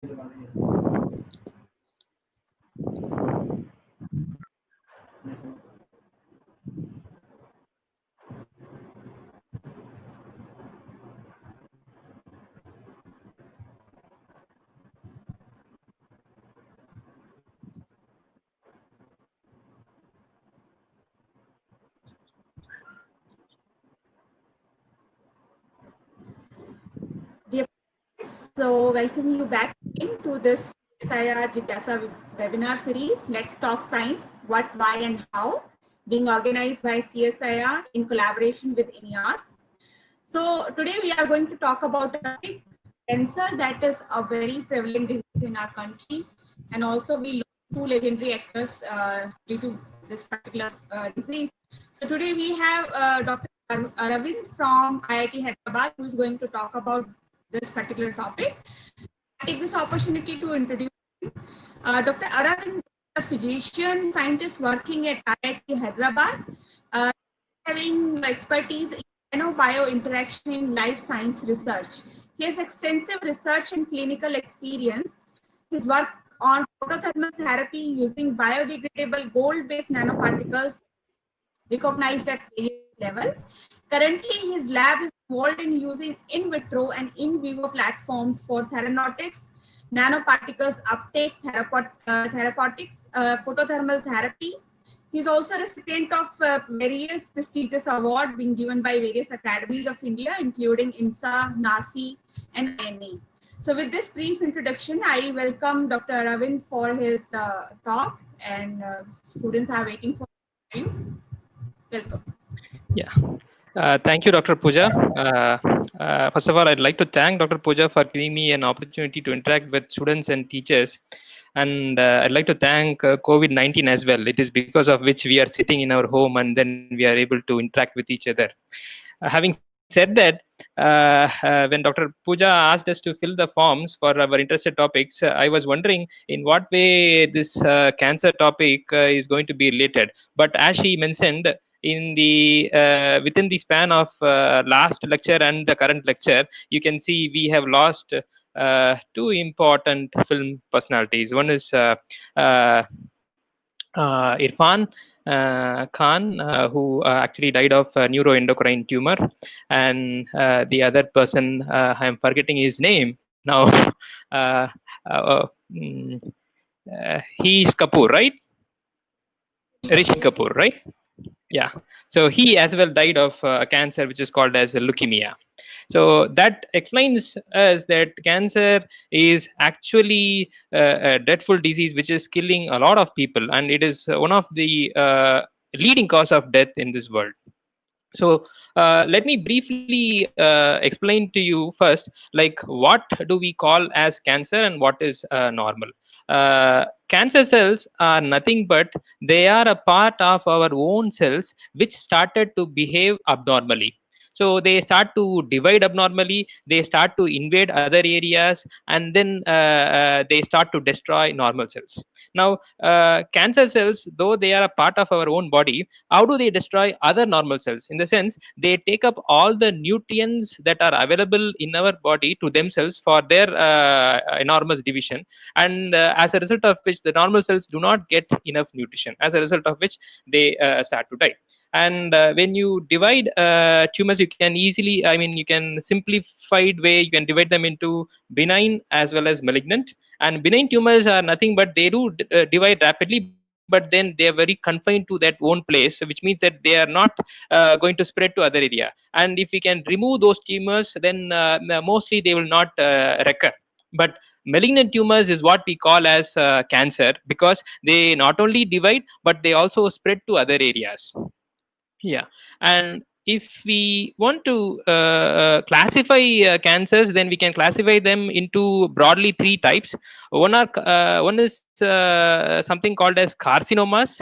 Dear friends, so welcome you back to this SIR Jigyasa webinar series, Let's Talk Science, What, Why and How, being organized by CSIR in collaboration with INEAS. So today we are going to talk about a topic, cancer, that is a very prevalent disease in our country, and also we lost two legendary actors due to this particular disease. So today we have Dr. Aravind from IIT Hyderabad, who is going to talk about this particular topic. I take this opportunity to introduce Dr. Aravind, a physician scientist working at IIT Hyderabad, having expertise in nano-bio interaction in life science research. He has extensive research and clinical experience. His work on photothermal therapy using biodegradable gold-based nanoparticles recognized at various level. Currently, his lab is involved in using in vitro and in vivo platforms for therapeutics, nanoparticles uptake, therapeutics, photothermal therapy. He is also a recipient of various prestigious awards being given by various academies of India, including INSA, NASI, and INA. So with this brief introduction, I welcome Dr. Aravind for his talk, and students are waiting for him. Welcome. Yeah. Thank you, Dr. Pooja. First of all, I'd like to thank Dr. Pooja for giving me an opportunity to interact with students and teachers. And I'd like to thank COVID-19 as well. It is because of which we are sitting in our home and then we are able to interact with each other. Having said that, when Dr. Pooja asked us to fill the forms for our interested topics, I was wondering in what way this cancer topic is going to be related. But as she mentioned, in the within the span of last lecture and the current lecture, you can see we have lost two important film personalities. One is Irfan Khan, who actually died of neuroendocrine tumor, and the other person, I am forgetting his name now. uh, uh, mm, he is Kapoor, right? Rishi Kapoor, right? Yeah. So he as well died of cancer, which is called as leukemia. So that explains us that cancer is actually a dreadful disease which is killing a lot of people, and it is one of the leading cause of death in this world. So let me briefly explain to you first, like what do we call as cancer and what is normal. Cancer cells are nothing but they are a part of our own cells which started to behave abnormally. So they start to divide abnormally, they start to invade other areas, and then they start to destroy normal cells. Now, cancer cells, though they are a part of our own body, how do they destroy other normal cells? In the sense, they take up all the nutrients that are available in our body to themselves for their enormous division, and as a result of which the normal cells do not get enough nutrition, as a result of which they start to die. And when you divide tumors, you can easily, I mean, you can simplified way, you can divide them into benign as well as malignant. And benign tumors are nothing but they do divide rapidly, but then they are very confined to that own place, which means that they are not going to spread to other area. And if we can remove those tumors, then mostly they will not recur. But malignant tumors is what we call as cancer, because they not only divide but they also spread to other areas. Yeah. And if we want to classify cancers, then we can classify them into broadly three types. One is something called as carcinomas,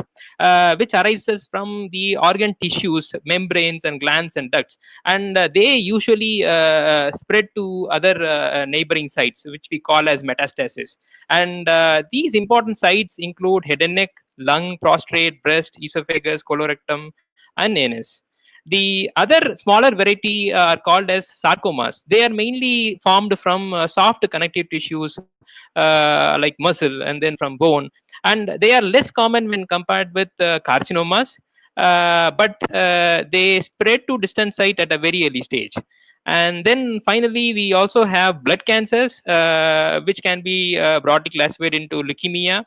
which arises from the organ tissues, membranes, and glands and ducts, and they usually spread to other neighboring sites, which we call as metastasis. And these important sites include head and neck, lung, prostate, breast, esophagus, colorectum, and anus. The other smaller variety are called as sarcomas. They are mainly formed from soft connective tissues like muscle and then from bone, and they are less common when compared with carcinomas, but they spread to distant site at a very early stage. And then finally, we also have blood cancers, which can be broadly classified into leukemia,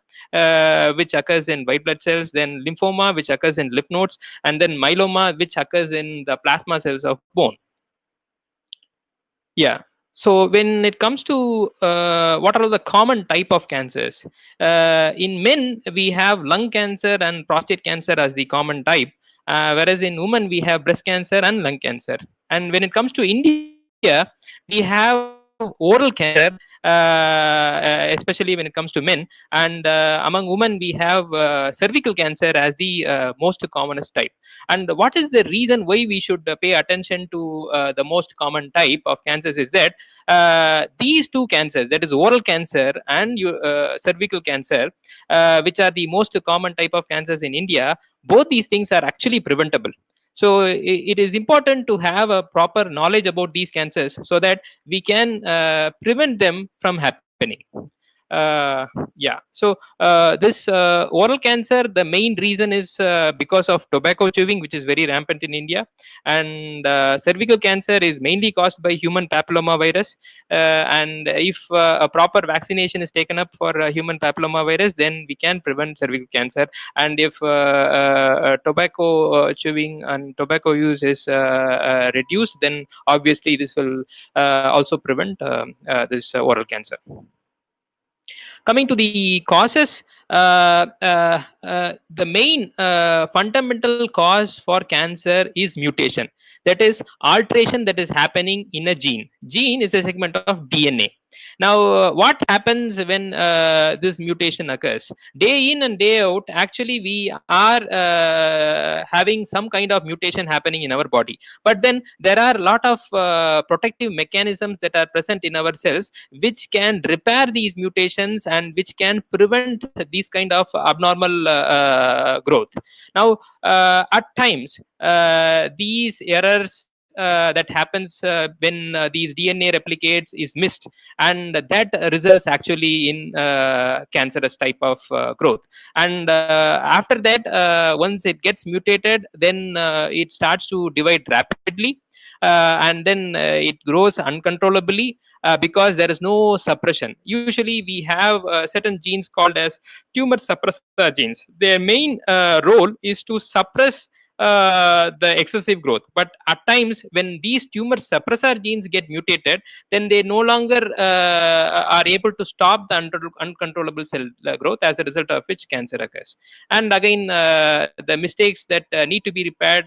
which occurs in white blood cells, then lymphoma, which occurs in lymph nodes, and then myeloma, which occurs in the plasma cells of bone. Yeah. So when it comes to what are the common type of cancers, in men we have lung cancer and prostate cancer as the common type, whereas in women we have breast cancer and lung cancer. And when it comes to India, we have oral cancer, especially when it comes to men, and among women we have cervical cancer as the most commonest type. And what is the reason why we should pay attention to the most common type of cancers is that these two cancers, that is oral cancer and cervical cancer, which are the most common type of cancers in India, both these things are actually preventable. So it is important to have a proper knowledge about these cancers so that we can prevent them from happening. Yeah. So this oral cancer, the main reason is because of tobacco chewing, which is very rampant in India, and cervical cancer is mainly caused by human papillomavirus. And if a proper vaccination is taken up for human papillomavirus, then we can prevent cervical cancer. And if tobacco chewing and tobacco use is reduced, then obviously this will also prevent this oral cancer. Coming to the causes, the main fundamental cause for cancer is mutation. That is alteration that is happening in a gene. Gene is a segment of DNA. Now, what happens when this mutation occurs? Day in and day out, actually, we are having some kind of mutation happening in our body. But then there are a lot of protective mechanisms that are present in our cells, which can repair these mutations and which can prevent these kind of abnormal growth. Now, at times, these errors that happens when these DNA replicates is missed, and that results actually in cancerous type of growth. And after that, once it gets mutated, then it starts to divide rapidly, and then it grows uncontrollably. Because there is no suppression. Usually we have certain genes called as tumor suppressor genes. Their main role is to suppress the excessive growth. But at times when these tumor suppressor genes get mutated, then they no longer are able to stop the uncontrollable cell growth, as a result of which cancer occurs. And again, the mistakes that need to be repaired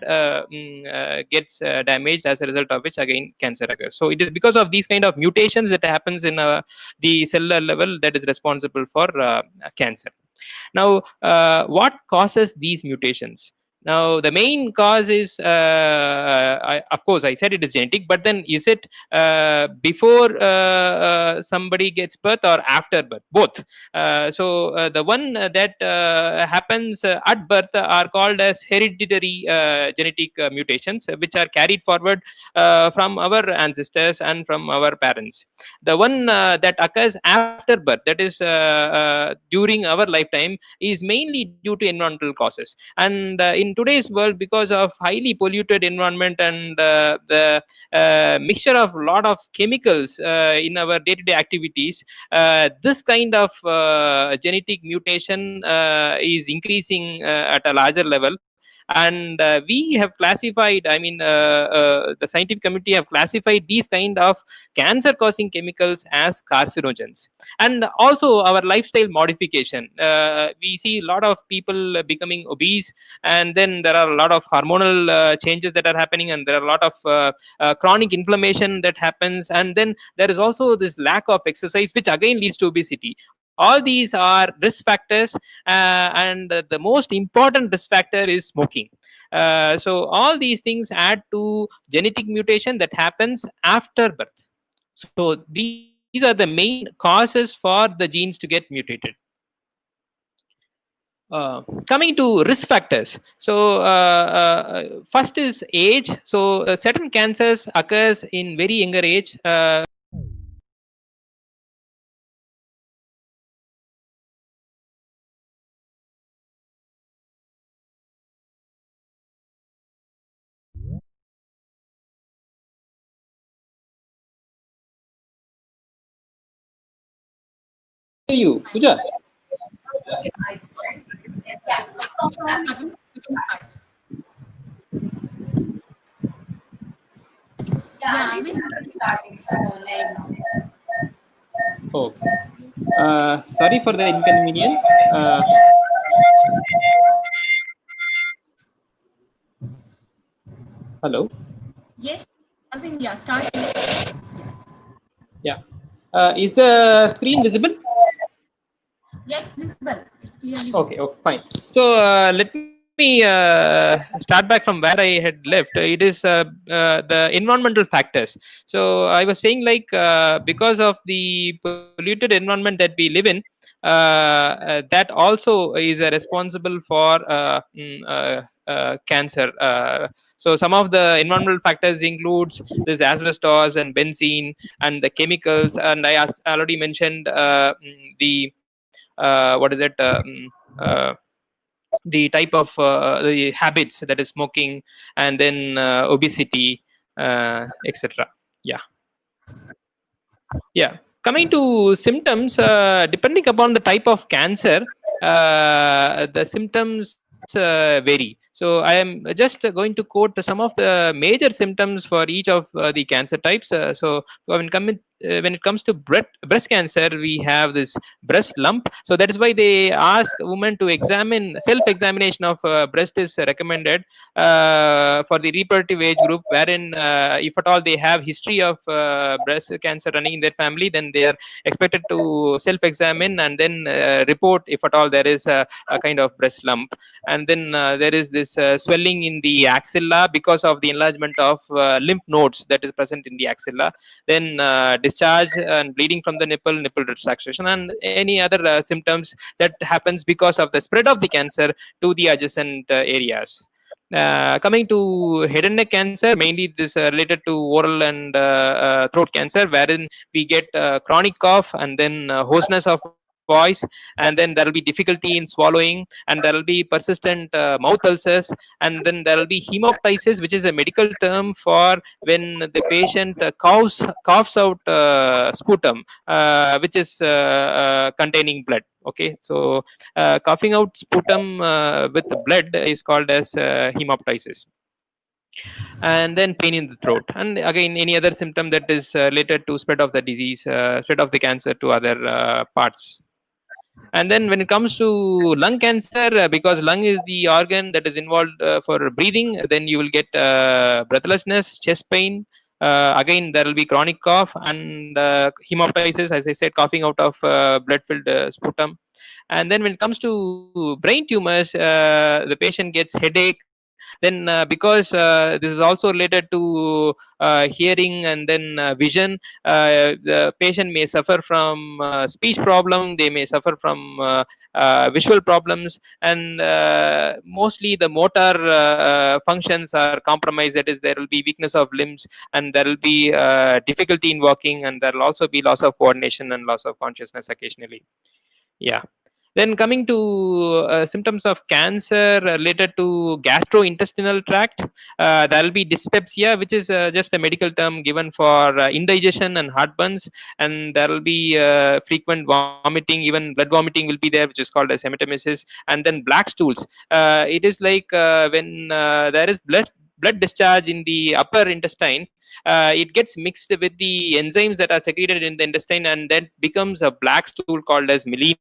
gets damaged, as a result of which again cancer occurs. So it is because of these kind of mutations that happens in the cellular level that is responsible for cancer. Now, what causes these mutations? Now, the main cause is, of course, I said it is genetic, but then is it before somebody gets birth or after birth? Both. So the one that happens at birth are called as hereditary genetic mutations, which are carried forward from our ancestors and from our parents. The one that occurs after birth, that is during our lifetime, is mainly due to environmental causes. And in today's world, because of highly polluted environment and the mixture of a lot of chemicals in our day-to-day activities, this kind of genetic mutation is increasing at a larger level. And we have classified, I mean, the scientific community have classified these kind of cancer causing chemicals as carcinogens. And also our lifestyle modification, we see a lot of people becoming obese, and then there are a lot of hormonal changes that are happening, and there are a lot of chronic inflammation that happens, and then there is also this lack of exercise, which again leads to obesity. All these are risk factors, and the most important risk factor is smoking. So all these things add to genetic mutation that happens after birth. So these are the main causes for the genes to get mutated. coming to risk factors. So first is age. So certain cancers occurs in very younger age. You, Pooja. Yeah, I mean, Oh, sorry for the inconvenience. Hello. yes, I mean, yeah, start. Yeah. Is the screen visible? Yes, visible. It's clearly Okay, okay, fine. So let me start back from where I had left. It is the environmental factors. So I was saying, like, because of the polluted environment that we live in, that also is responsible for cancer. So some of the environmental factors includes this asbestos and benzene and the chemicals, and I already mentioned the what is it uh, the type of the habits, that is smoking, and then obesity, etc. Yeah. Yeah, coming to symptoms, depending upon the type of cancer, the symptoms vary. So I am just going to quote some of the major symptoms for each of the cancer types. So when it comes to breast cancer, we have this breast lump. So that is why they ask women to examine. Self-examination of breast is recommended for the reproductive age group, wherein if at all they have history of breast cancer running in their family, then they are expected to self-examine and then report if at all there is a kind of breast lump. And then there is this swelling in the axilla because of the enlargement of lymph nodes that is present in the axilla. Then discharge and bleeding from the nipple retraction, and any other symptoms that happens because of the spread of the cancer to the adjacent areas. Coming to head and neck cancer, mainly this related to oral and throat cancer, wherein we get chronic cough and then hoarseness of voice, and then there will be difficulty in swallowing, and there will be persistent mouth ulcers, and then there will be hemoptysis, which is a medical term for when the patient coughs out sputum, which is containing blood. Okay, so coughing out sputum with blood is called as hemoptysis. And then pain in the throat, and again any other symptom that is related to spread of the disease, spread of the cancer to other parts. And then when it comes to lung cancer, because lung is the organ that is involved for breathing, then you will get breathlessness, chest pain. Again, there will be chronic cough and hemoptysis, as I said, coughing out of blood-filled sputum. And then when it comes to brain tumors, the patient gets headache. Then because this is also related to hearing and then vision, the patient may suffer from speech problem, they may suffer from visual problems, and mostly the motor functions are compromised. That is, there will be weakness of limbs, and there will be difficulty in walking, and there will also be loss of coordination and loss of consciousness occasionally. Yeah. Then coming to symptoms of cancer related to gastrointestinal tract, there will be dyspepsia, which is just a medical term given for indigestion and heartburns, and there will be frequent vomiting, even blood vomiting will be there, which is called as hematemesis, and then black stools. It is like when there is blood discharge in the upper intestine. It gets mixed with the enzymes that are secreted in the intestine, and then becomes a black stool called as melena.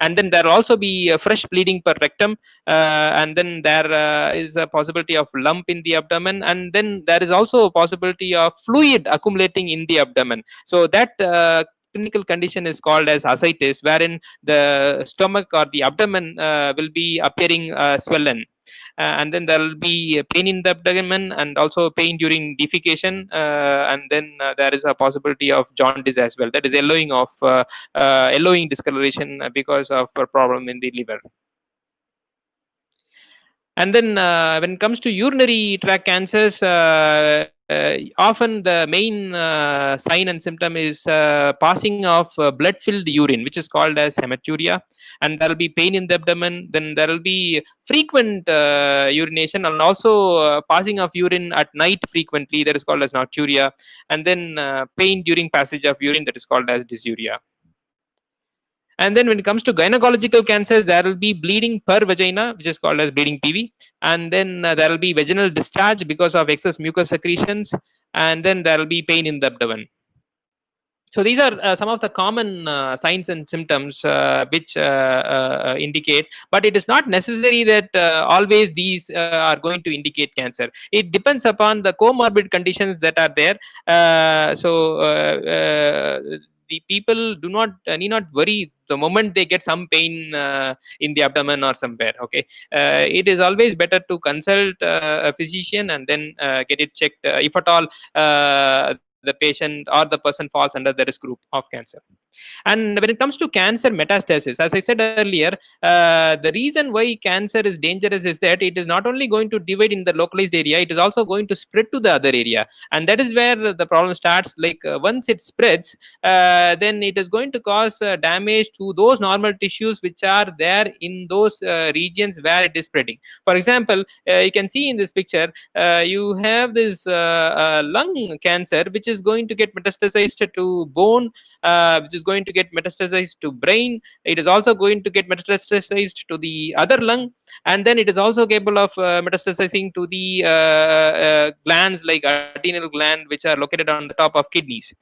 And then there will also be fresh bleeding per rectum, and then there is a possibility of lump in the abdomen, and then there is also a possibility of fluid accumulating in the abdomen. So that clinical condition is called as ascites, wherein the stomach or the abdomen will be appearing swollen. And then there will be pain in the abdomen and also pain during defecation, and then there is a possibility of jaundice as well, that is yellowing discoloration because of a problem in the liver. And then when it comes to urinary tract cancers, often the main sign and symptom is passing of blood-filled urine, which is called as hematuria, and there will be pain in the abdomen. Then there will be frequent urination, and also passing of urine at night frequently, that is called as nocturia, and then pain during passage of urine, that is called as dysuria. And then when it comes to gynecological cancers, there will be bleeding per vagina, which is called as bleeding PV. And then there will be vaginal discharge because of excess mucus secretions. And then there will be pain in the abdomen. So these are some of the common signs and symptoms which indicate, but it is not necessary that always these are going to indicate cancer. It depends upon the comorbid conditions that are there. The people do not need not worry the moment they get some pain in the abdomen or somewhere. Okay, it is always better to consult a physician and then get it checked if at all the patient or the person falls under the risk group of cancer. And when it comes to cancer metastasis, as I said earlier, the reason why cancer is dangerous is that it is not only going to divide in the localized area, it is also going to spread to the other area. And that is where the problem starts. Like once it spreads, then it is going to cause damage to those normal tissues which are there in those regions where it is spreading. For example, you can see in this picture, you have this lung cancer, which is going to get metastasized to bone, which is going to get metastasized to brain. It is also going to get metastasized to the other lung, and then it is also capable of metastasizing to the glands like adrenal gland, which are located on the top of kidneys.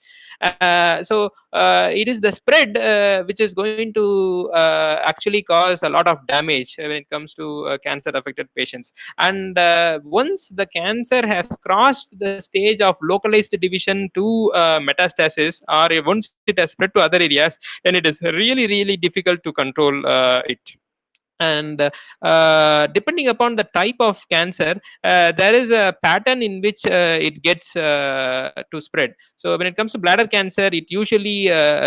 It is the spread which is going to actually cause a lot of damage when it comes to cancer affected patients. And once the cancer has crossed the stage of localized division to metastasis, or once it has spread to other areas, then it is really difficult to control it. And depending upon the type of cancer, there is a pattern in which it gets to spread. So when it comes to bladder cancer, it usually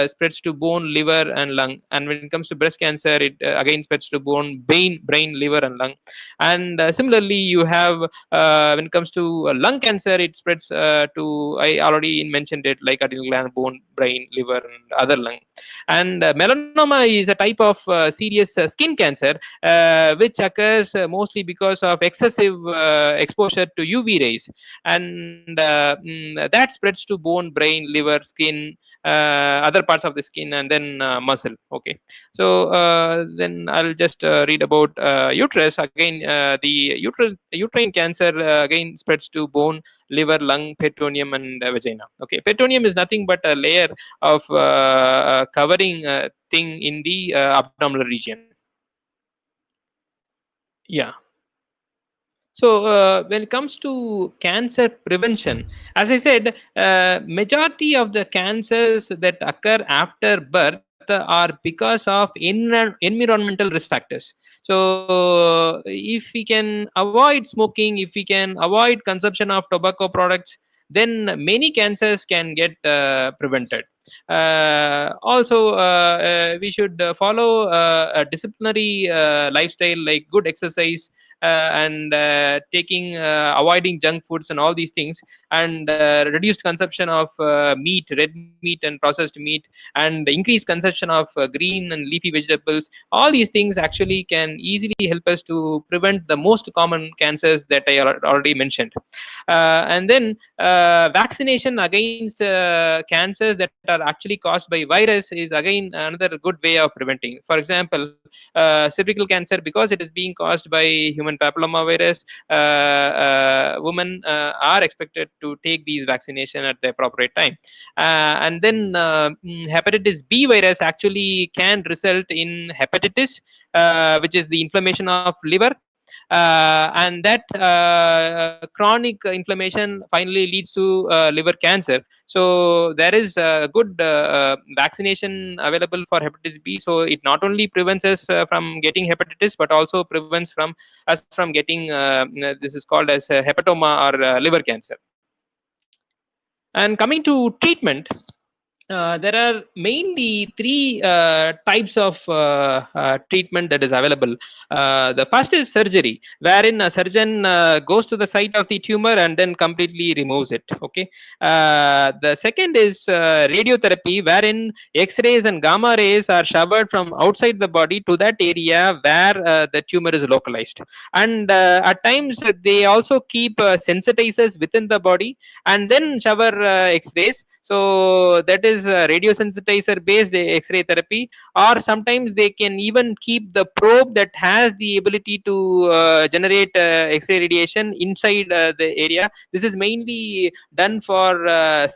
spreads to bone, liver, and lung. And when it comes to breast cancer, it again spreads to bone, brain, liver, and lung. And similarly, you have when it comes to lung cancer, it spreads to, I already mentioned it, like adrenal gland, bone, brain, liver, and other lung. And melanoma is a type of serious skin cancer which occurs mostly because of excessive exposure to UV rays, and that spreads to bone, brain, liver, skin, other parts of the skin, and then muscle. Okay, so then I'll just read about uterus. Again, the uterine cancer again spreads to bone, liver, lung, peritoneum, and vagina. Okay, peritoneum is nothing but a layer of covering thing in the abdominal region. Yeah. So when it comes to cancer prevention, as I said, majority of the cancers that occur after birth are because of environmental risk factors. So if we can avoid smoking, if we can avoid consumption of tobacco products, then many cancers can get prevented. We should follow a disciplinary lifestyle, like good exercise, and avoiding junk foods and all these things, and reduced consumption of meat, red meat and processed meat, and increased consumption of green and leafy vegetables. All these things actually can easily help us to prevent the most common cancers that I already mentioned. And then vaccination against cancers that are actually caused by virus is again another good way of preventing. For example, cervical cancer, because it is being caused by human papilloma virus, women are expected to take these vaccination at the appropriate time. And then hepatitis B virus actually can result in hepatitis, which is the inflammation of liver. And that chronic inflammation finally leads to liver cancer. So there is a good vaccination available for hepatitis B. So it not only prevents us from getting hepatitis, but also prevents us from getting this is called as hepatoma or liver cancer. And coming to treatment, There are mainly three types of treatment that is available. The first is surgery, wherein a surgeon goes to the site of the tumor and then completely removes it. Okay. The second is radiotherapy, wherein X-rays and gamma rays are showered from outside the body to that area where the tumor is localized. And at times they also keep sensitizers within the body and then shower X-rays. So that is radiosensitizer based X-ray therapy. Or sometimes they can even keep the probe that has the ability to generate X-ray radiation inside the area. This is mainly done for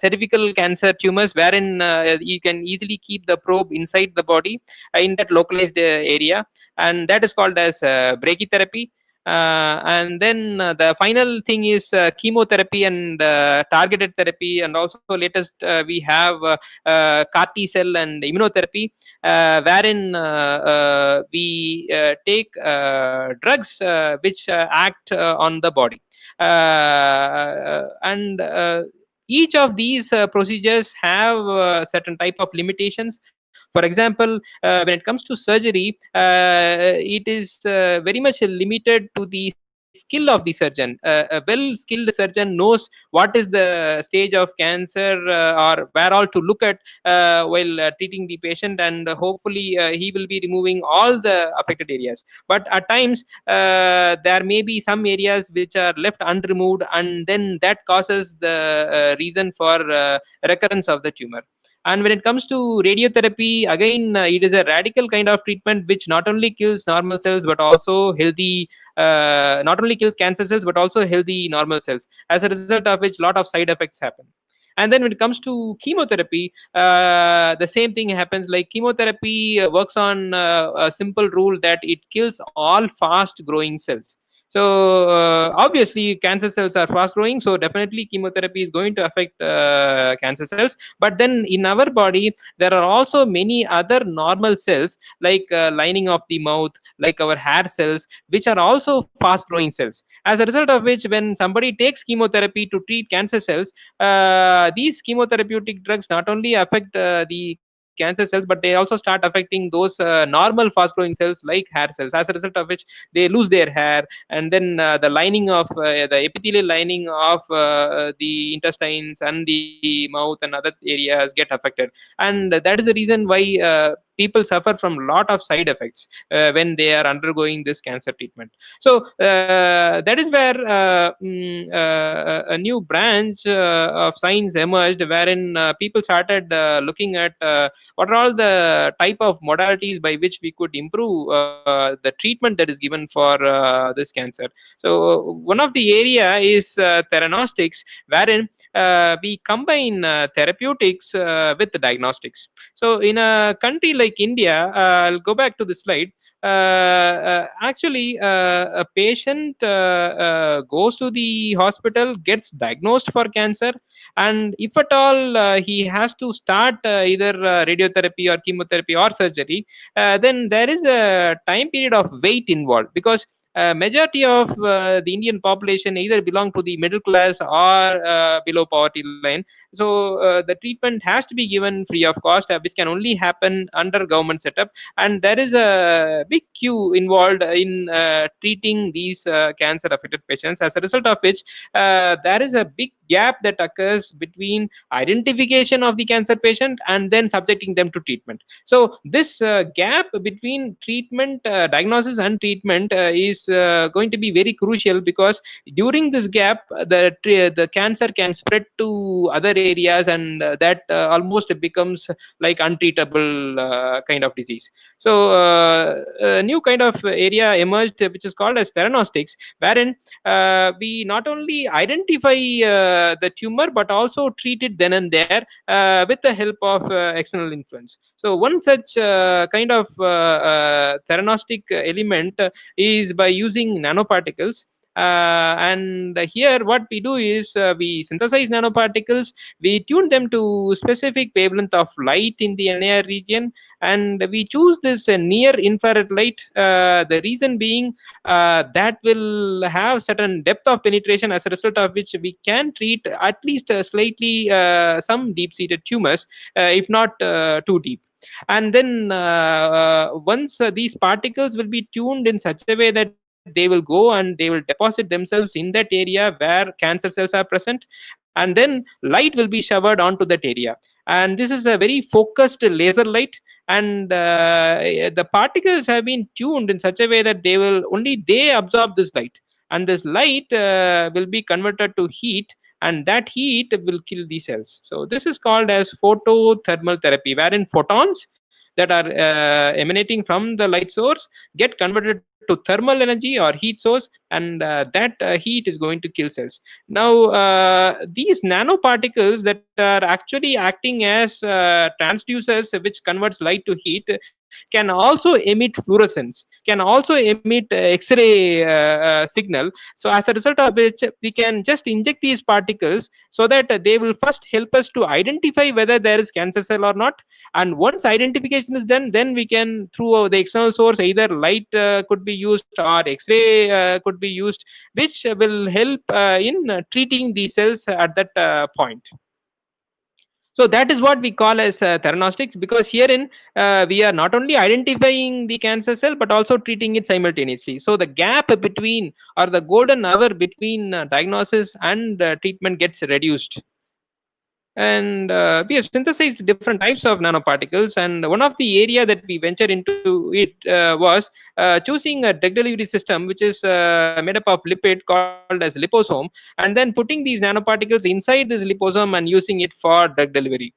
cervical cancer tumors, wherein you can easily keep the probe inside the body in that localized area, and that is called as brachytherapy. And then the final thing is chemotherapy and targeted therapy, and also latest we have CAR T cell and immunotherapy, wherein we take drugs which act on the body, and each of these procedures have certain type of limitations. For example, when it comes to surgery, it is very much limited to the skill of the surgeon. A well-skilled surgeon knows what is the stage of cancer or where all to look at while treating the patient, and hopefully he will be removing all the affected areas. But at times there may be some areas which are left unremoved, and then that causes the reason for recurrence of the tumor. And when it comes to radiotherapy, again, it is a radical kind of treatment which not only kills normal cells but also healthy, not only kills cancer cells but also healthy normal cells. As a result of which, a lot of side effects happen. And then when it comes to chemotherapy, the same thing happens. Like chemotherapy works on a simple rule that it kills all fast growing cells. So obviously cancer cells are fast growing, so definitely chemotherapy is going to affect cancer cells. But then in our body there are also many other normal cells, like lining of the mouth, like our hair cells, which are also fast growing cells. As a result of which, when somebody takes chemotherapy to treat cancer cells, these chemotherapeutic drugs not only affect the cancer cells, but they also start affecting those normal fast growing cells like hair cells. As a result of which, they lose their hair, and then the lining of the epithelial lining of the intestines and the mouth and other areas get affected. And that is the reason why people suffer from a lot of side effects when they are undergoing this cancer treatment. So that is where a new branch of science emerged, wherein people started looking at what are all the type of modalities by which we could improve the treatment that is given for this cancer. So one of the area is theranostics, wherein we combine therapeutics with diagnostics. So in a country like India, I'll go back to the slide. Actually, a patient goes to the hospital, gets diagnosed for cancer, and if at all he has to start either radiotherapy or chemotherapy or surgery, then there is a time period of wait involved, because majority of the Indian population either belong to the middle class or below poverty line. So the treatment has to be given free of cost, which can only happen under government setup. And there is a big queue involved in treating these cancer affected patients. As a result of which, there is a big gap that occurs between identification of the cancer patient and then subjecting them to treatment. So this gap between treatment, diagnosis and treatment is going to be very crucial, because during this gap the cancer can spread to other areas, and that almost becomes like untreatable kind of disease. So a new kind of area emerged, which is called as theranostics, wherein we not only identify the tumor but also treat it then and there with the help of external influence. So one such kind of theranostic element is by using nanoparticles. And here what we do is we synthesize nanoparticles, we tune them to specific wavelength of light in the NIR region, and we choose this near infrared light. The reason being that will have certain depth of penetration, as a result of which we can treat at least slightly some deep-seated tumors, if not too deep. And then once these particles will be tuned in such a way that they will go and they will deposit themselves in that area where cancer cells are present, and then light will be showered onto that area. And this is a very focused laser light, and the particles have been tuned in such a way that they absorb this light, and this light will be converted to heat, and that heat will kill the cells. So this is called as photothermal therapy, wherein photons that are emanating from the light source get converted to thermal energy or heat source, and that heat is going to kill cells. Now these nanoparticles that are actually acting as transducers which converts light to heat can also emit fluorescence, can also emit X-ray signal. So as a result of which we can just inject these particles so that they will first help us to identify whether there is cancer cell or not. And once identification is done, then we can, through the external source, either light could be used or X-ray could be used, which will help in treating the cells at that point. So that is what we call as theranostics, because herein we are not only identifying the cancer cell but also treating it simultaneously. So the gap between, or the golden hour between diagnosis and treatment gets reduced. And we have synthesized different types of nanoparticles, and one of the area that we ventured into it was choosing a drug delivery system which is made up of lipid called as liposome, and then putting these nanoparticles inside this liposome and using it for drug delivery.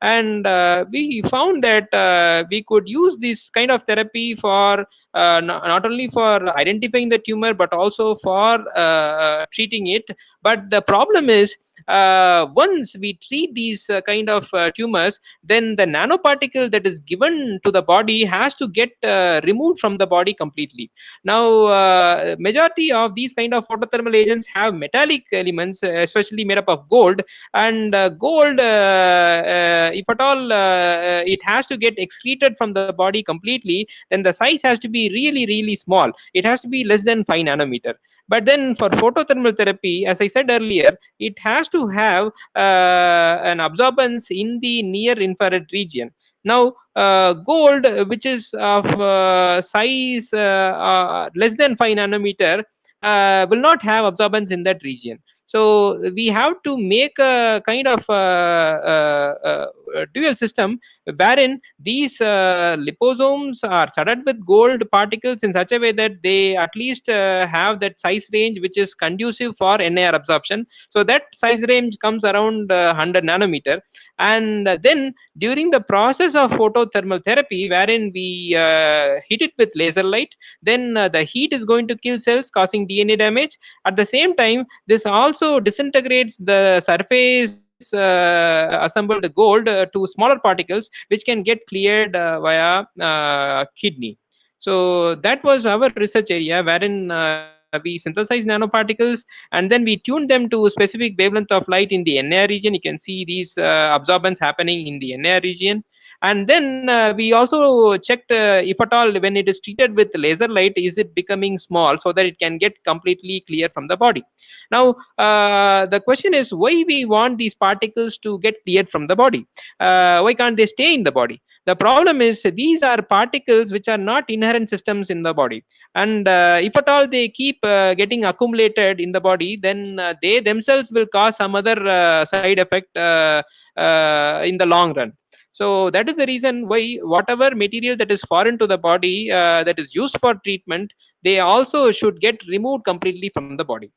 And we found that we could use this kind of therapy for not only for identifying the tumor but also for treating it. But the problem is, once we treat these kind of tumors, then the nanoparticle that is given to the body has to get removed from the body completely. Now majority of these kind of photothermal agents have metallic elements, especially made up of gold. And gold, if at all it has to get excreted from the body completely, then the size has to be really small. It has to be less than 5 nanometer. But then for photothermal therapy, as I said earlier, it has to have an absorbance in the near infrared region. Now gold, which is of size less than 5 nanometer, will not have absorbance in that region. So we have to make a kind of dual system wherein these liposomes are studded with gold particles in such a way that they at least have that size range which is conducive for NIR absorption. So that size range comes around 100 nanometer. And then during the process of photothermal therapy, wherein we hit it with laser light, then the heat is going to kill cells, causing DNA damage. At the same time, this also disintegrates the surface assembled gold to smaller particles, which can get cleared via kidney. So that was our research area, wherein we synthesize nanoparticles and then we tune them to specific wavelength of light in the NIR region. You can see these absorbance happening in the NIR region. And then we also checked if at all when it is treated with laser light, is it becoming small so that it can get completely clear from the body. Now the question is, why we want these particles to get cleared from the body? Why can't they stay in the body? The problem is, these are particles which are not inherent systems in the body, and if at all they keep getting accumulated in the body, then they themselves will cause some other side effect in the long run. So that is the reason why whatever material that is foreign to the body that is used for treatment, they also should get removed completely from the body.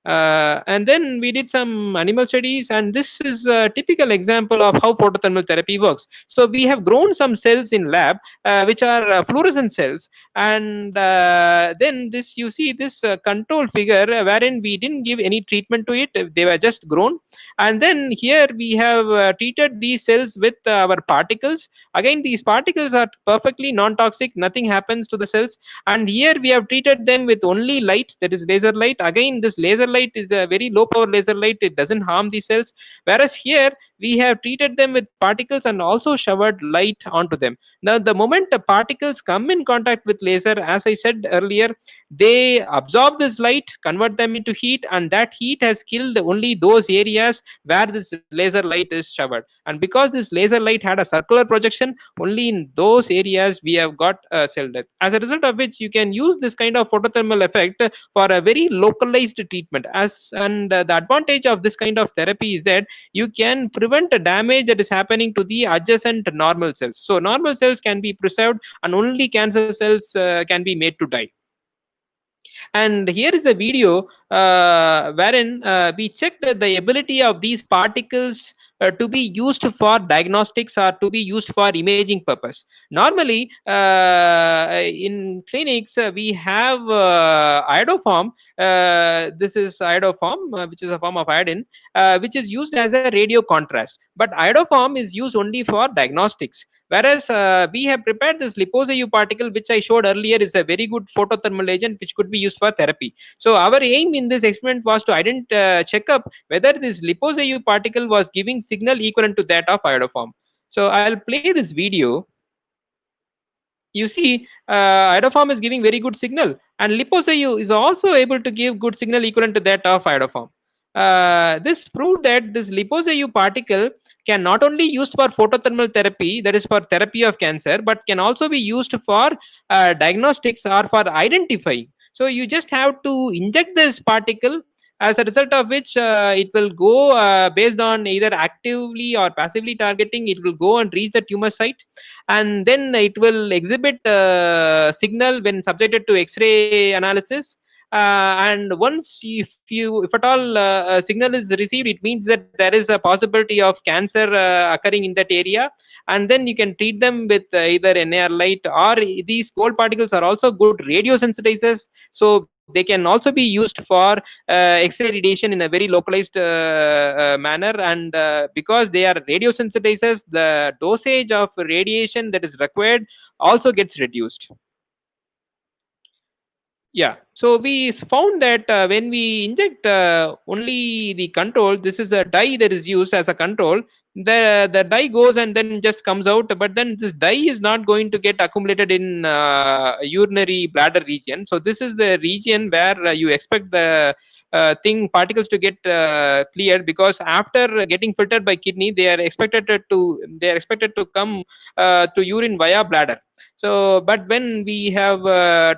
And then we did some animal studies, and this is a typical example of how photothermal therapy works. So we have grown some cells in lab, which are fluorescent cells, and then this, you see this control figure wherein we didn't give any treatment to it; they were just grown. And then here we have treated these cells with our particles. Again, these particles are perfectly non-toxic; nothing happens to the cells. And here we have treated them with only light, that is laser light. Again, this laser light is a very low power laser light, it doesn't harm the cells. Whereas here we have treated them with particles and also showered light onto them. Now the moment the particles come in contact with laser, as I said earlier, they absorb this light, convert them into heat, and that heat has killed only those areas where this laser light is showered. And because this laser light had a circular projection, only in those areas we have got cell death. As a result of which, you can use this kind of photothermal effect for a very localized treatment. And the advantage of this kind of therapy is that you can prevent the damage that is happening to the adjacent normal cells. So normal cells can be preserved, and only cancer cells can be made to die. And here is a video wherein we checked the ability of these particles to be used for diagnostics or to be used for imaging purpose. Normally, in clinics, we have iodoform. This is iodoform, which is a form of iodine, which is used as a radio contrast. But iodoform is used only for diagnostics. Whereas we have prepared this liposo-U particle, which I showed earlier, is a very good photothermal agent which could be used for therapy. So our aim in this experiment was to check up whether this liposo-U particle was giving signal equivalent to that of iodoform. So I'll play this video. You see, iodoform is giving very good signal, and liposo-U is also able to give good signal equivalent to that of iodoform. This proved that this liposo-U particle can not only used for photothermal therapy, that is for therapy of cancer, but can also be used for diagnostics or for identifying. So you just have to inject this particle, as a result of which it will go based on either actively or passively targeting, it will go and reach the tumor site, and then it will exhibit signal when subjected to X-ray analysis. And once if at all a signal is received, it means that there is a possibility of cancer occurring in that area, and then you can treat them with either NAR light, or these gold particles are also good radio sensitizers, so they can also be used for X-ray radiation in a very localized manner. And because they are radio sensitizers, the dosage of radiation that is required also gets reduced. Yeah, so we found that when we inject only the control, this is a dye that is used as a control, the dye goes and then just comes out, but then this dye is not going to get accumulated in urinary bladder region. So this is the region where you expect the particles to get cleared, because after getting filtered by kidney, they are expected to come to urine via bladder. So, but when we have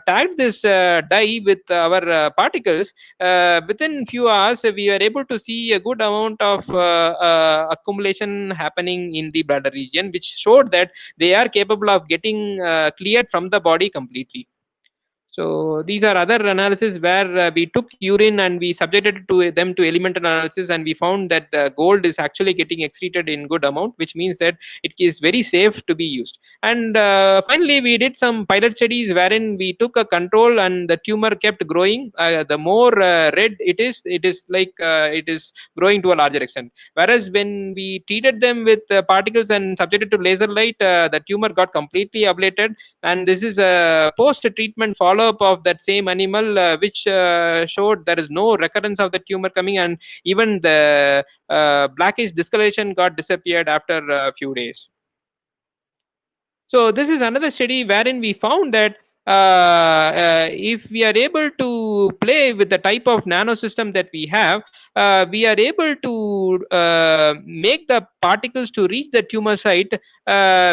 tagged this dye with our particles, within few hours we are able to see a good amount of accumulation happening in the bladder region, which showed that they are capable of getting cleared from the body completely. So these are other analysis where we took urine and we subjected them to elemental analysis, and we found that gold is actually getting excreted in good amount, which means that it is very safe to be used. And finally, we did some pilot studies wherein we took a control and the tumor kept growing. The more red it is like it is growing to a larger extent. Whereas when we treated them with particles and subjected to laser light, the tumor got completely ablated. And this is a post-treatment follow-up of that same animal, which showed there is no recurrence of the tumor coming, and even the blackish discoloration got disappeared after a few days. So this is another study wherein we found that if we are able to play with the type of nanosystem that we have, we are able to make the particles to reach the tumor site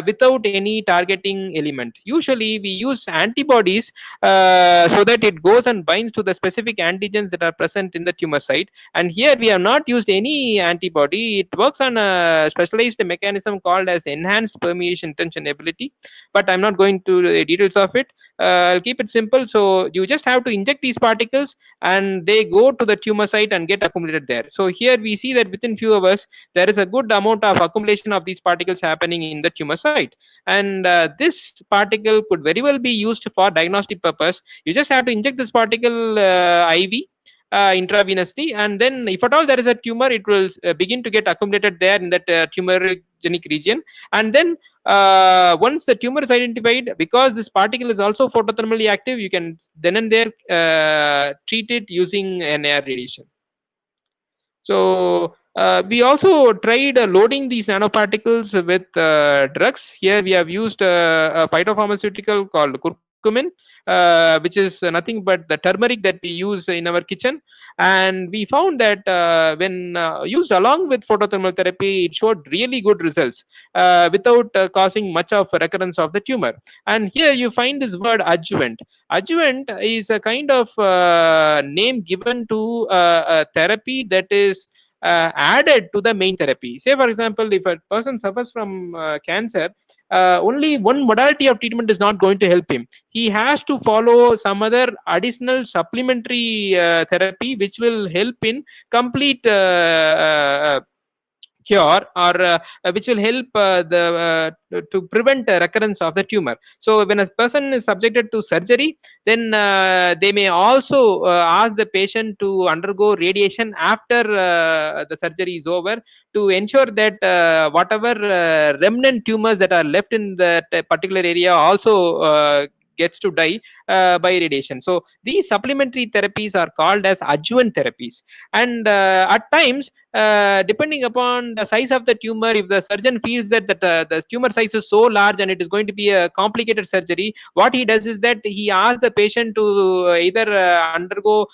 without any targeting element. Usually we use antibodies so that it goes and binds to the specific antigens that are present in the tumor site. And here we have not used any antibody. It works on a specialized mechanism called as enhanced permeation tension ability, but I'm not going to the details of it. I'll keep it simple. So you just have to inject these particles, and they go to the tumor site and get accumulated there. So here we see that within few hours there is a good amount of accumulation of these particles happening in the tumor site, and this particle could very well be used for diagnostic purpose. You just have to inject this particle IV intravenously, and then if at all there is a tumor, it will begin to get accumulated there in that tumorigenic region. And then once the tumor is identified, because this particle is also photothermally active, you can then and there treat it using an air radiation. So we also tried loading these nanoparticles with drugs. Here we have used a phytopharmaceutical called curcumin, which is nothing but the turmeric that we use in our kitchen. And we found that when used along with photothermal therapy, it showed really good results without causing much of recurrence of the tumor. And here you find this word adjuvant. Adjuvant is a kind of name given to a therapy that is added to the main therapy. Say, for example, if a person suffers from cancer, only one modality of treatment is not going to help him. He has to follow some other additional supplementary therapy, which will help in complete cure, or which will help to prevent recurrence of the tumor. So when a person is subjected to surgery, then they may also ask the patient to undergo radiation after the surgery is over, to ensure that whatever remnant tumors that are left in that particular area also gets to die by radiation. So these supplementary therapies are called as adjuvant therapies. And at times, depending upon the size of the tumor, if the surgeon feels that the tumor size is so large and it is going to be a complicated surgery, what he does is that he asks the patient to either undergo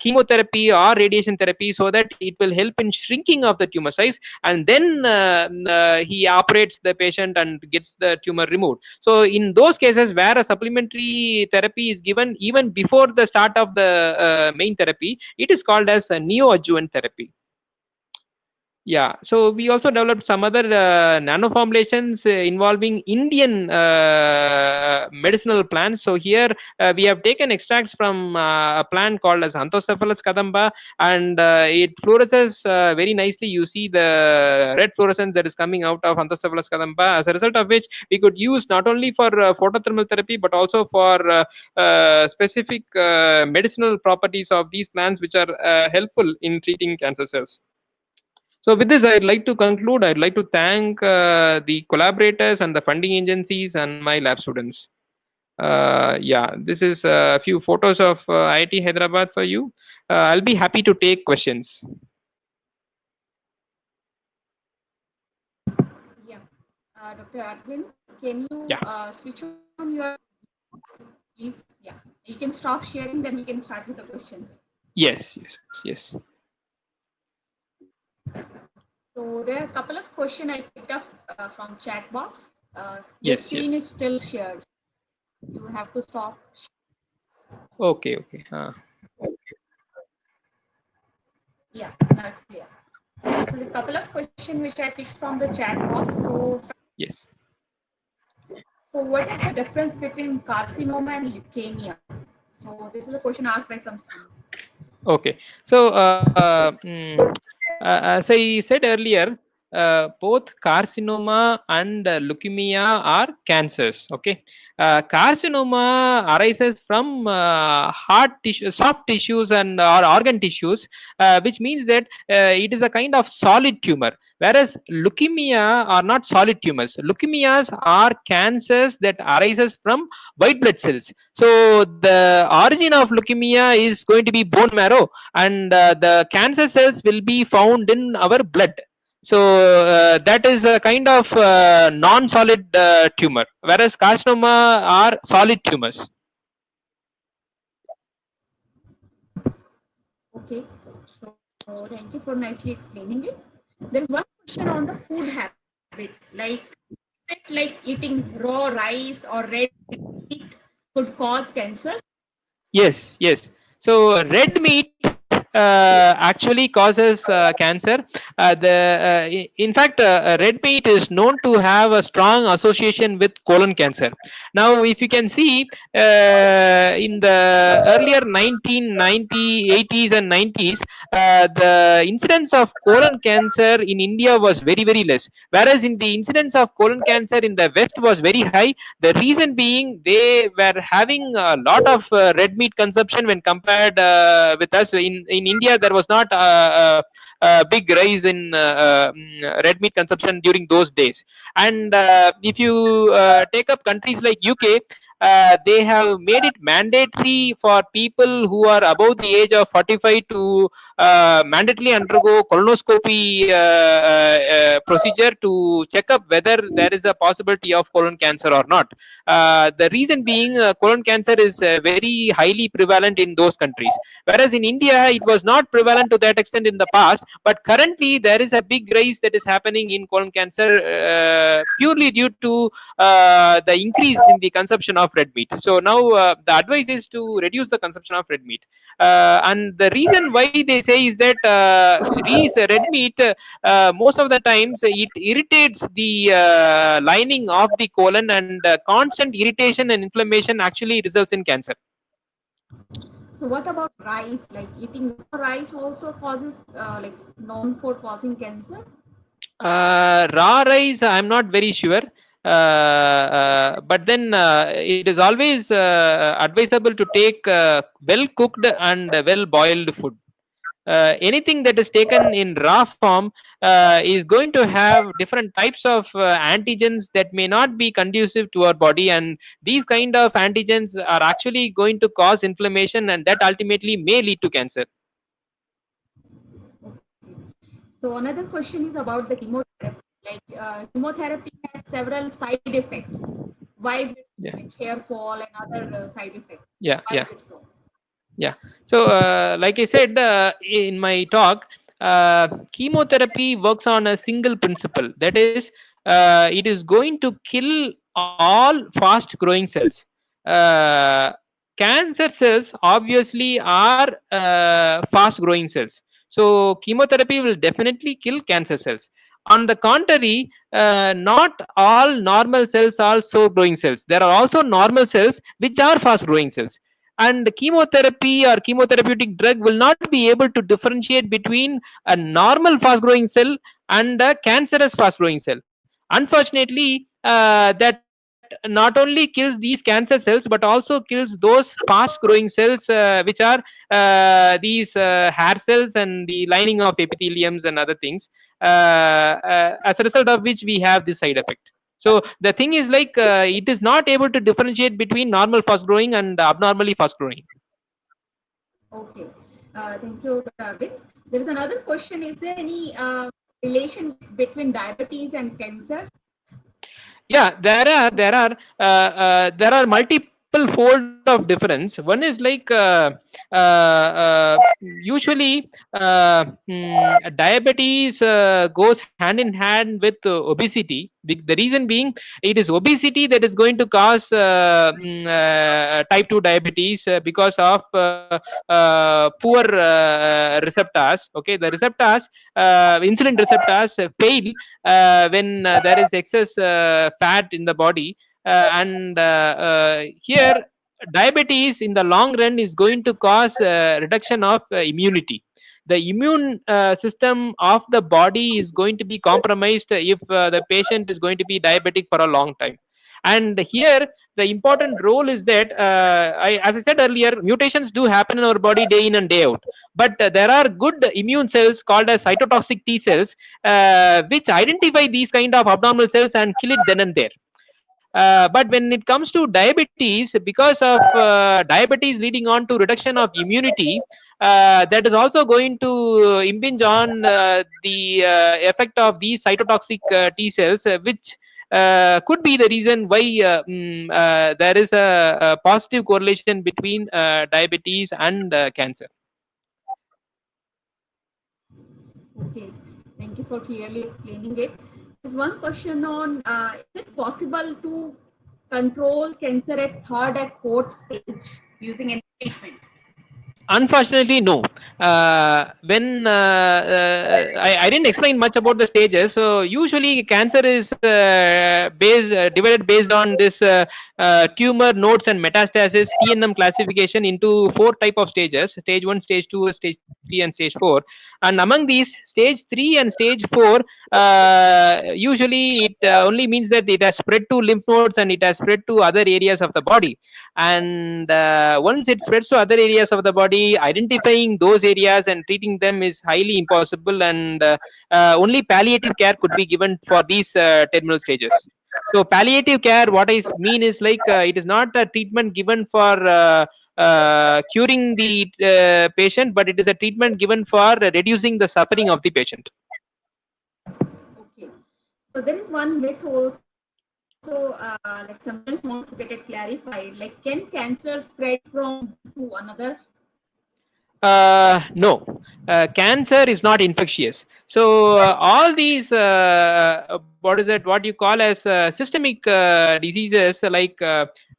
chemotherapy or radiation therapy, so that it will help in shrinking of the tumor size, and then he operates the patient and gets the tumor removed. So in those cases where a supplementary therapy is given even before the start of the main therapy, it is called as a neoadjuvant therapy. Yeah, so we also developed some other nano formulations involving Indian medicinal plants. So here we have taken extracts from a plant called as Anthocephalus kadamba, and it fluoresces very nicely. You see the red fluorescence that is coming out of Anthocephalus kadamba, as a result of which we could use not only for photothermal therapy, but also for specific medicinal properties of these plants, which are helpful in treating cancer cells. So with this, I'd like to conclude. I'd like to thank the collaborators and the funding agencies and my lab students. Yeah, this is a few photos of IIT Hyderabad for you. I'll be happy to take questions. Yeah. Dr. Arvind, can you switch on your, please? Yeah, you can stop sharing, then we can start with the questions. Yes. So there are a couple of questions I picked up from chat box. Yes, the screen is still shared. You have to stop. Okay. Yeah, that's clear. So a couple of questions which I picked from the chat box. So yes. So what is the difference between carcinoma and leukemia? So this is a question asked by some students. Okay. So as I said earlier, both carcinoma and leukemia are cancers. Okay, carcinoma arises from hard tissue, soft tissues, and or organ tissues, which means that it is a kind of solid tumor. Whereas leukemia are not solid tumors. Leukemias are cancers that arises from white blood cells. So the origin of leukemia is going to be bone marrow, and the cancer cells will be found in our blood. So that is a kind of non-solid tumor, whereas carcinoma are solid tumors. Okay, so thank you for nicely explaining it. There is one question on the food habits, like eating raw rice or red meat could cause cancer? Yes. So red meat actually causes cancer. In fact, red meat is known to have a strong association with colon cancer. Now, if you can see, in the earlier 1990s, 80s, and 90s, the incidence of colon cancer in India was very, very less, whereas in the incidence of colon cancer in the West was very high. The reason being they were having a lot of red meat consumption when compared with us. In India, there was not a big rise in red meat consumption during those days. And if you take up countries like UK, they have made it mandatory for people who are above the age of 45 to mandatorily undergo colonoscopy procedure to check up whether there is a possibility of colon cancer or not. The reason being, colon cancer is very highly prevalent in those countries, whereas in India it was not prevalent to that extent in the past. But currently there is a big rise that is happening in colon cancer purely due to the increase in the consumption of red meat. So now the advice is to reduce the consumption of red meat. And the reason why they say is that red meat, most of the times it irritates the lining of the colon, and constant irritation and inflammation actually results in cancer. So what about rice? Like eating rice also causes like known for causing cancer? Raw rice, I'm not very sure. But then it is always advisable to take well cooked and well boiled food. Anything that is taken in raw form is going to have different types of antigens that may not be conducive to our body, and these kind of antigens are actually going to cause inflammation, and that ultimately may lead to cancer. So another question is about the chemotherapy. Like chemotherapy has several side effects. Why is it hair fall and other side effects? Why is it so? Yeah. So, like I said in my talk, chemotherapy works on a single principle. That is, it is going to kill all fast-growing cells. Cancer cells obviously are fast-growing cells. So, chemotherapy will definitely kill cancer cells. On the contrary, not all normal cells are slow-growing cells. There are also normal cells which are fast-growing cells. And chemotherapy or chemotherapeutic drug will not be able to differentiate between a normal fast growing cell and a cancerous fast growing cell. Unfortunately, that not only kills these cancer cells but also kills those fast growing cells which are these hair cells and the lining of epitheliums and other things, as a result of which we have this side effect. So the thing is, like, it is not able to differentiate between normal fast growing and abnormally fast growing. Okay, thank you, Arvind. There is another question: is there any relation between diabetes and cancer? Yeah, there are multiple fold of difference. One is like usually diabetes goes hand in hand with obesity. The reason being, it is obesity that is going to cause type 2 diabetes because of poor receptors. Okay, the receptors, insulin receptors fail when there is excess fat in the body, and here diabetes in the long run is going to cause reduction of immunity. The immune system of the body is going to be compromised if the patient is going to be diabetic for a long time. And here the important role is that as I said earlier, mutations do happen in our body day in and day out, but there are good immune cells called as cytotoxic T cells which identify these kind of abnormal cells and kill it then and there. But when it comes to diabetes, because of diabetes leading on to reduction of immunity, that is also going to impinge on the effect of these cytotoxic T cells, which could be the reason why there is a positive correlation between diabetes and cancer. Okay, thank you for clearly explaining it. There's one question on, is it possible to control cancer at third and fourth stage using any treatment? Unfortunately, no. I didn't explain much about the stages. So usually, cancer is divided based on this tumor, nodes, and metastasis TNM classification into 4 type of stages: stage 1, stage 2, stage 3, and stage 4. And among these, stage 3 and stage 4, usually it only means that it has spread to lymph nodes and it has spread to other areas of the body. And once it spreads to other areas of the body, identifying those areas and treating them is highly impossible, and only palliative care could be given for these terminal stages. So palliative care, what I mean is like it is not a treatment given for curing the patient, but it is a treatment given for reducing the suffering of the patient. Okay. So there is one myth also, like sometimes wants to get it clarified. Like, can cancer spread from to another? No, cancer is not infectious. So all these, what you call as systemic diseases like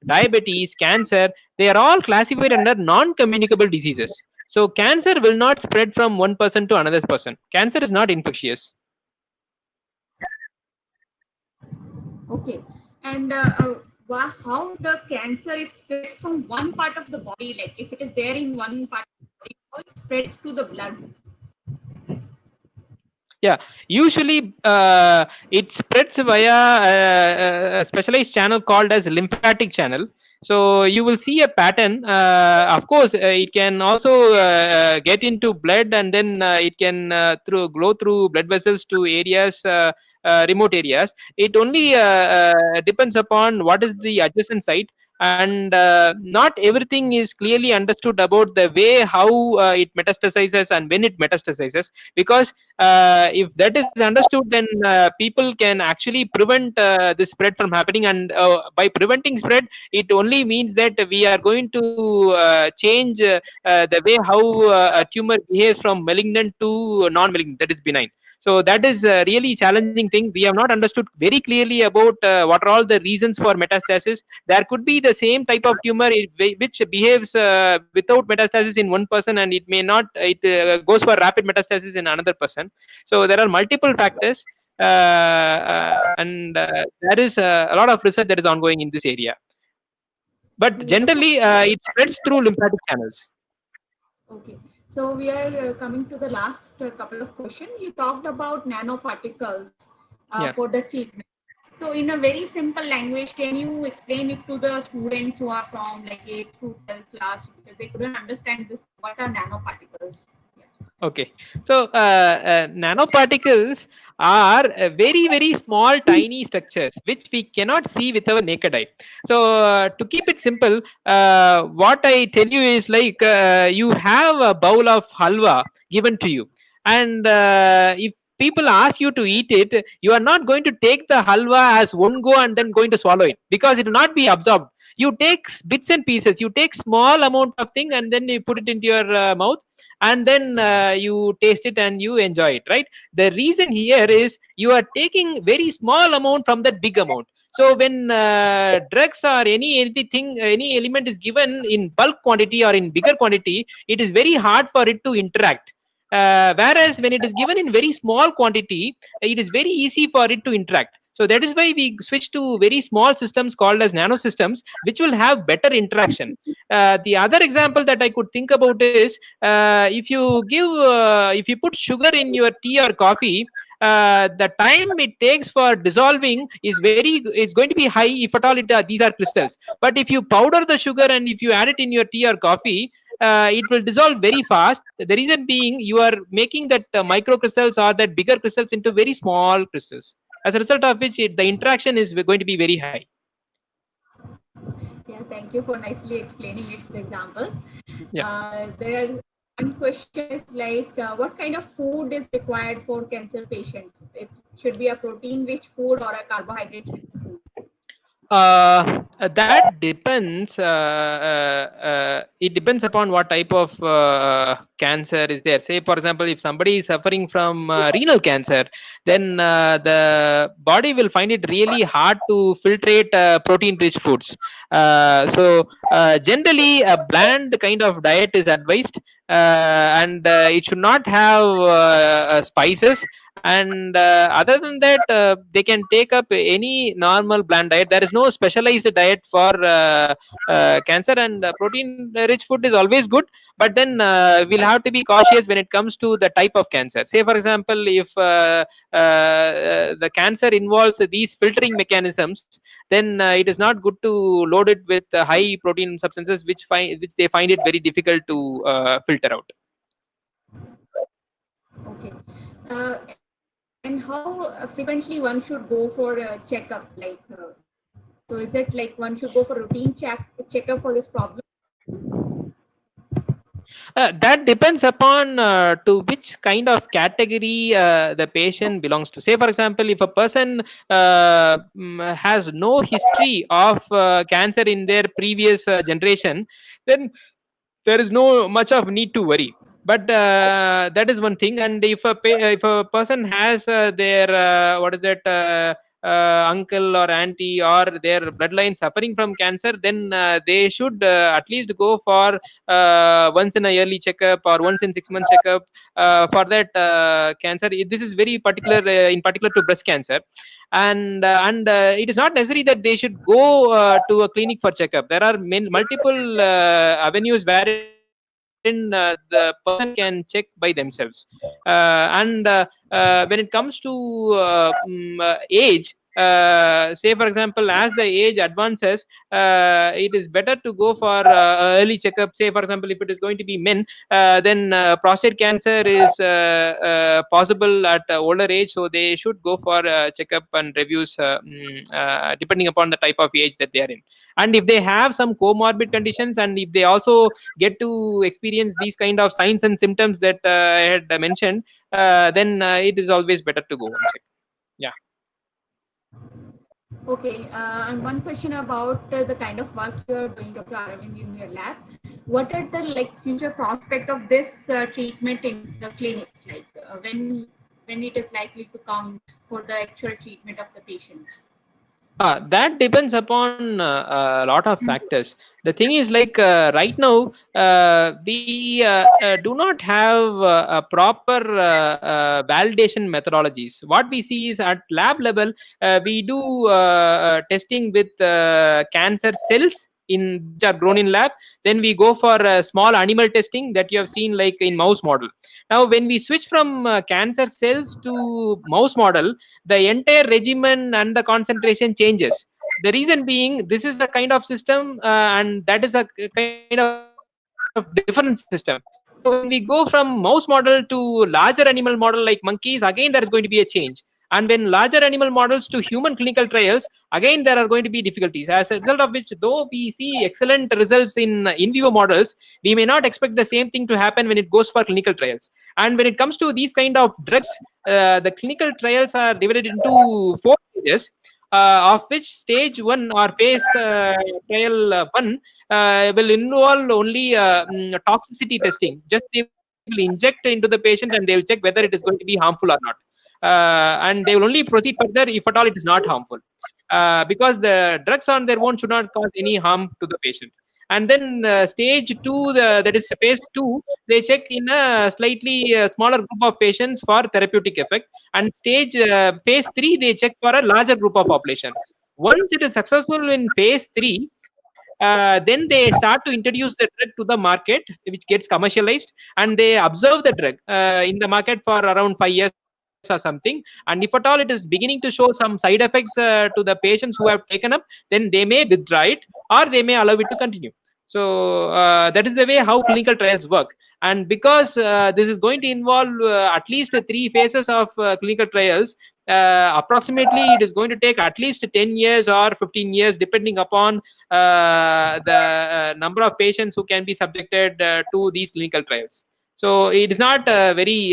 diabetes, cancer, they are all classified under non-communicable diseases. So cancer will not spread from one person to another person. Cancer is not infectious. Okay. And how the cancer it spreads from one part of the body? Like if it is there in one part of the body, how it spreads to the blood? Yeah, usually it spreads via a specialized channel called as lymphatic channel. So you will see a pattern. Of course, it can also get into blood, and then it can glow through blood vessels to areas, remote areas. It only depends upon what is the adjacent site, and not everything is clearly understood about the way how it metastasizes and when it metastasizes, because if that is understood, then people can actually prevent the spread from happening. And by preventing spread, it only means that we are going to change the way how a tumor behaves from malignant to non-malignant, that is benign. So that is a really challenging thing. We have not understood very clearly about what are all the reasons for metastasis. There could be the same type of tumor which behaves without metastasis in one person, and it may not. It goes for rapid metastasis in another person. So there are multiple factors, and there is a lot of research that is ongoing in this area. But generally, it spreads through lymphatic channels. Okay. So we are coming to the last couple of questions. You talked about nanoparticles for the treatment. So in a very simple language, can you explain it to the students who are from like 8th to 12th class, because they couldn't understand this? What are nanoparticles? Okay, so nanoparticles are very, very small, tiny structures which we cannot see with our naked eye. So to keep it simple, what I tell you is like you have a bowl of halwa given to you, and if people ask you to eat it, you are not going to take the halwa as one go and then going to swallow it, because it will not be absorbed. You take bits and pieces, you take small amount of thing, and then you put it into your mouth, and then you taste it and you enjoy it, right? The reason here is you are taking very small amount from that big amount. So when drugs or anything, any element is given in bulk quantity or in bigger quantity, it is very hard for it to interact. Whereas when it is given in very small quantity, it is very easy for it to interact. So that is why we switch to very small systems called as nanosystems, which will have better interaction. The other example that I could think about is if you put sugar in your tea or coffee, the time it takes for dissolving is going to be high if at all these are crystals. But if you powder the sugar and if you add it in your tea or coffee, it will dissolve very fast. The reason being you are making that microcrystals or that bigger crystals into very small crystals, as a result of which the interaction is going to be very high. Yeah, thank you for nicely explaining it with examples. Yeah. One question is like, what kind of food is required for cancer patients? It should be a protein-rich food or a carbohydrate-rich food? That depends. It depends upon what type of cancer is there. Say, for example, if somebody is suffering from renal cancer, then the body will find it really hard to filtrate protein-rich foods. Generally, a bland kind of diet is advised, and it should not have spices. And other than that, they can take up any normal bland diet. There is no specialized diet for cancer, and protein rich food is always good, but then we'll have to be cautious when it comes to the type of cancer. Say, for example, if the cancer involves these filtering mechanisms, then it is not good to load it with high protein substances which they find it very difficult to filter out. Okay. And how frequently one should go for a checkup? Like, so is it like one should go for routine checkup for this problem? That depends upon to which kind of category the patient belongs to. Say, for example, if a person has no history of cancer in their previous generation, then there is no much of need to worry. But that is one thing. And if a person has their what is that uncle or auntie or their bloodline suffering from cancer, then they should at least go for once in a yearly checkup or once in 6 months checkup for that cancer. This is very particular, in particular to breast cancer. And it is not necessary that they should go to a clinic for checkup. There are multiple avenues wherein the person can check by themselves. And when it comes to age, say, for example, as the age advances, it is better to go for early checkup. Say, for example, if it is going to be men, then prostate cancer is possible at older age, so they should go for checkup and reviews depending upon the type of age that they are in. And if they have some comorbid conditions, and if they also get to experience these kind of signs and symptoms that I had mentioned, then it is always better to go and check. Yeah. Okay, and one question about the kind of work you are doing, Dr. Aravind, in your lab. What are the future prospect of this treatment in the clinics? Like when it is likely to come for the actual treatment of the patients? That depends upon a lot of factors. The thing is, right now, we do not have a proper validation methodologies. What we see is at lab level, we do testing with cancer cells which are grown in lab. Then we go for small animal testing that you have seen, like in mouse model. Now, when we switch from cancer cells to mouse model, the entire regimen and the concentration changes. The reason being, this is a kind of system, and that is a kind of different system. So when we go from mouse model to larger animal model like monkeys, again there is going to be a change. And when larger animal models to human clinical trials, again there are going to be difficulties. As a result of which, though we see excellent results in vivo models, we may not expect the same thing to happen when it goes for clinical trials. And when it comes to these kind of drugs, the clinical trials are divided into 4 stages, of which stage 1 or phase trial 1 will involve only toxicity testing. Just they will inject into the patient and they will check whether it is going to be harmful or not. And they will only proceed further if at all it is not harmful. Because the drugs on their own should not cause any harm to the patient. And then stage 2, that is phase 2, they check in a slightly smaller group of patients for therapeutic effect. And phase 3, they check for a larger group of population. Once it is successful in phase 3, then they start to introduce the drug to the market, which gets commercialized, and they observe the drug in the market for around 5 years or something. And if at all it is beginning to show some side effects to the patients who have taken up, then they may withdraw it or they may allow it to continue. So that is the way how clinical trials work. And because this is going to involve at least 3 phases of clinical trials, approximately it is going to take at least 10 years or 15 years, depending upon the number of patients who can be subjected to these clinical trials. So it is not a very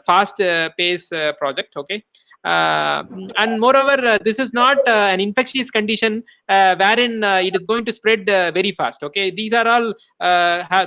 fast paced project. Okay. And moreover, this is not an infectious condition wherein it is going to spread very fast. Okay, these are all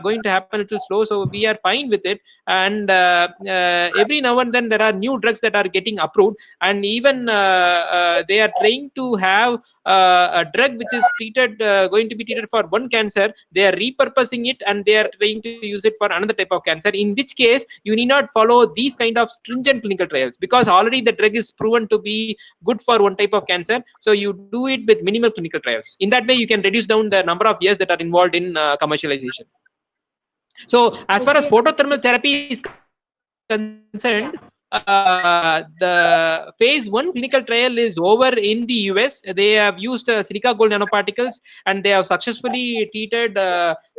going to happen a little slow, so we are fine with it. And every now and then there are new drugs that are getting approved, and even they are trying to have a drug which is treated going to be treated for one cancer. They are repurposing it and they are trying to use it for another type of cancer, in which case you need not follow these kind of stringent clinical trials, because already the drug is proven to be good for one type of cancer. So you do it with minimal clinical trials. In that way you can reduce down the number of years that are involved in commercialization. So as far as photothermal therapy is concerned, the phase 1 clinical trial is over in the US. They have used silica gold nanoparticles and they have successfully treated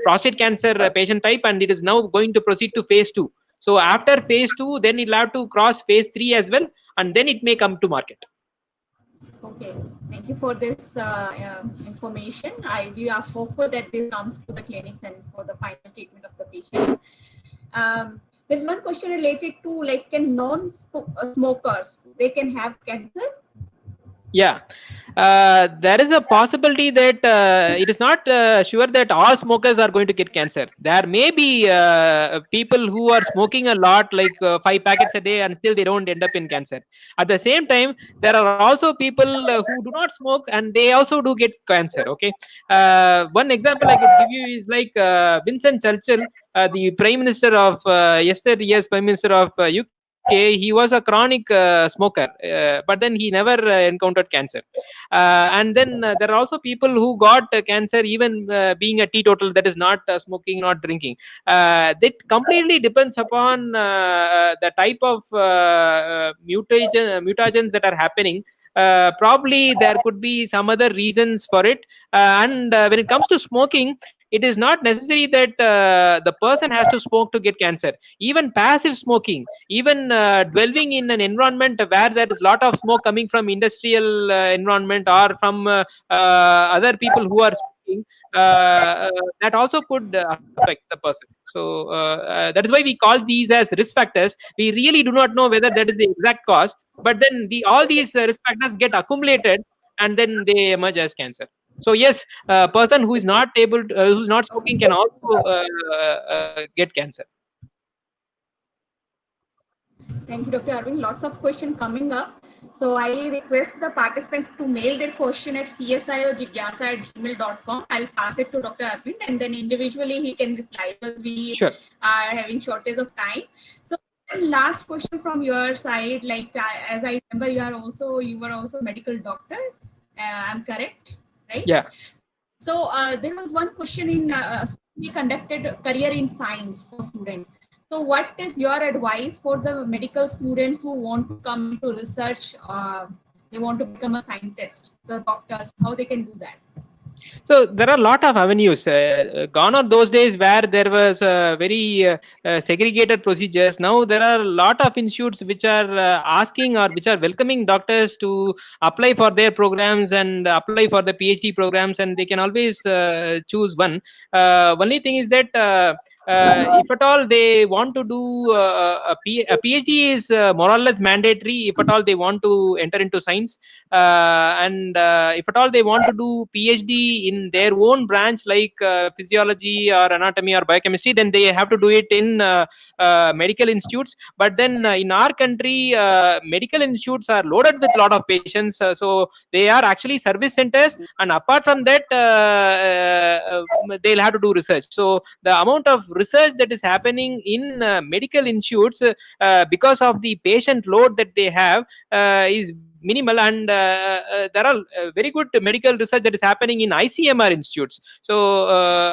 prostate cancer patient type, and it is now going to proceed to phase 2. So after phase 2, then it will have to cross phase 3 as well, and then it may come to market. Okay, thank you for this information. We are hopeful that this comes to the clinics and for the final treatment of the patient. There's one question related to, like, can non-smokers, they can have cancer? Yeah, there is a possibility that it is not sure that all smokers are going to get cancer. There may be people who are smoking a lot, like 5 packets a day, and still they don't end up in cancer. At the same time, there are also people who do not smoke and they also do get cancer. Okay, one example I could give you is like Winston Churchill, the Prime Minister of yesterday's Prime Minister of UK. He was a chronic smoker, but then he never encountered cancer. And then there are also people who got cancer even being a teetotal, that is not smoking, not drinking. That completely depends upon the type of mutagens that are happening. Probably there could be some other reasons for it. And when it comes to smoking, it is not necessary that the person has to smoke to get cancer. Even passive smoking, even dwelling in an environment where there is a lot of smoke coming from industrial environment or from other people who are smoking, that also could affect the person. So that is why we call these as risk factors. We really do not know whether that is the exact cause, but then all these risk factors get accumulated and then they emerge as cancer. So yes, a person who is not able to, who's not smoking can also get cancer. Thank you, Dr. Arvind. Lots of questions coming up. So I request the participants to mail their question at csiojjigyasa@gmail.com. I'll pass it to Dr. Arvind, and then individually he can reply, because we are having shortage of time. So last question from your side, like as I remember, you were also a medical doctor. I'm correct, right? Yeah. So there was one question in we conducted career in science for students. So what is your advice for the medical students who want to come to research? They want to become a scientist, the doctors, how they can do that? So there are a lot of avenues. Gone are those days where there was very segregated procedures. Now there are a lot of institutes which are asking or which are welcoming doctors to apply for their programs and apply for the PhD programs, and they can always choose one. Only thing is that if at all they want to do a PhD is more or less mandatory if at all they want to enter into science, and if at all they want to do PhD in their own branch like physiology or anatomy or biochemistry, then they have to do it in medical institutes. But then in our country, medical institutes are loaded with a lot of patients, so they are actually service centers, and apart from that they'll have to do research. So the amount of research that is happening in medical institutes because of the patient load that they have is minimal, and there are very good medical research that is happening in ICMR institutes. So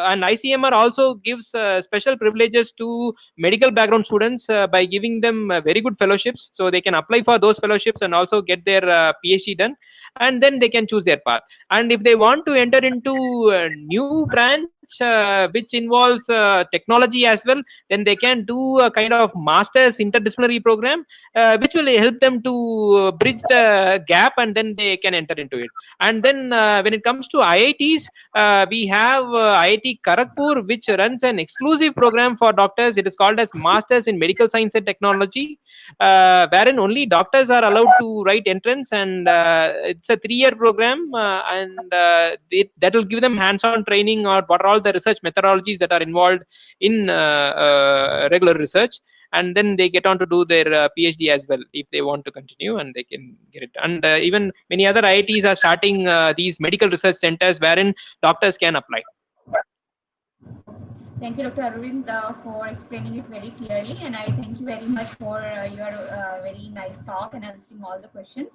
and ICMR also gives special privileges to medical background students by giving them very good fellowships, so they can apply for those fellowships and also get their PhD done, and then they can choose their path. And if they want to enter into a new branch, which involves technology as well, then they can do a kind of master's interdisciplinary program, which will help them to bridge the gap, and then they can enter into it. And then when it comes to IITs, we have IIT Kharagpur, which runs an exclusive program for doctors. It is called as Masters in Medical Science and Technology, wherein only doctors are allowed to write entrance, and it's a 3-year program, and that will give them hands-on training or what are all the research methodologies that are involved in regular research, and then they get on to do their PhD as well if they want to continue, and they can get it. And even many other IITs are starting these medical research centers wherein doctors can apply. Thank you, Dr. Arvind, for explaining it very clearly, and I thank you very much for your very nice talk and answering all the questions.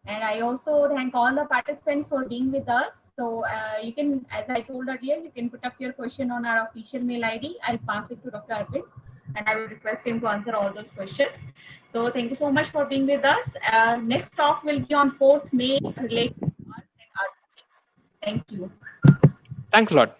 And I also thank all the participants for being with us. So you can, as I told earlier, you can put up your question on our official mail ID. I'll pass it to Dr. Arvind, and I will request him to answer all those questions. So thank you so much for being with us. Next talk will be on 4th May related to art and art. Thank you. Thanks a lot.